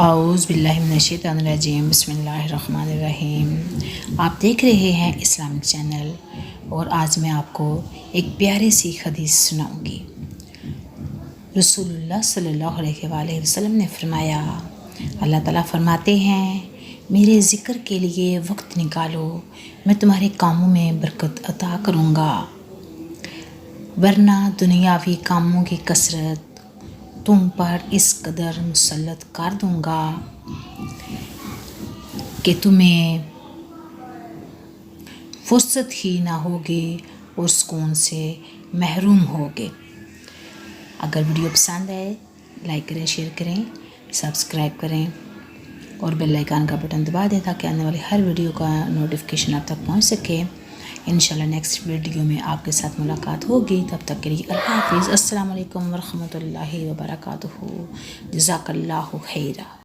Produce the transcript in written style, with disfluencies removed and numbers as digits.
اعوذ باللہ من الشیطان الرجیم، بسم اللہ الرحمن الرحیم۔ آپ دیکھ رہے ہیں اسلامک چینل، اور آج میں آپ کو ایک پیاری سی حدیث سناؤں گی۔ رسول اللہ صلی اللہ علیہ وآلہ وسلم نے فرمایا، اللہ تعالیٰ فرماتے ہیں، میرے ذکر کے لیے وقت نکالو، میں تمہارے کاموں میں برکت عطا کروں گا، ورنہ دنیاوی کاموں کی کثرت تم پر اس قدر مسلط کر دوں گا کہ تمہیں فرصت ہی نہ ہوگی اور سکون سے محروم ہوگے۔ اگر ویڈیو پسند آئے لائک کریں، شیئر کریں، سبسکرائب کریں اور بیل آئیکن کا بٹن دبا دیں تاکہ آنے والی ہر ویڈیو کا نوٹیفیکیشن آپ تک پہنچ سکے۔ انشاءاللہ نیکسٹ ویڈیو میں آپ کے ساتھ ملاقات ہوگی، تب تک کے لیے اللہ حافظ۔ السلام علیکم ورحمۃ اللہ وبرکاتہ۔ جزاک اللہ خیرہ۔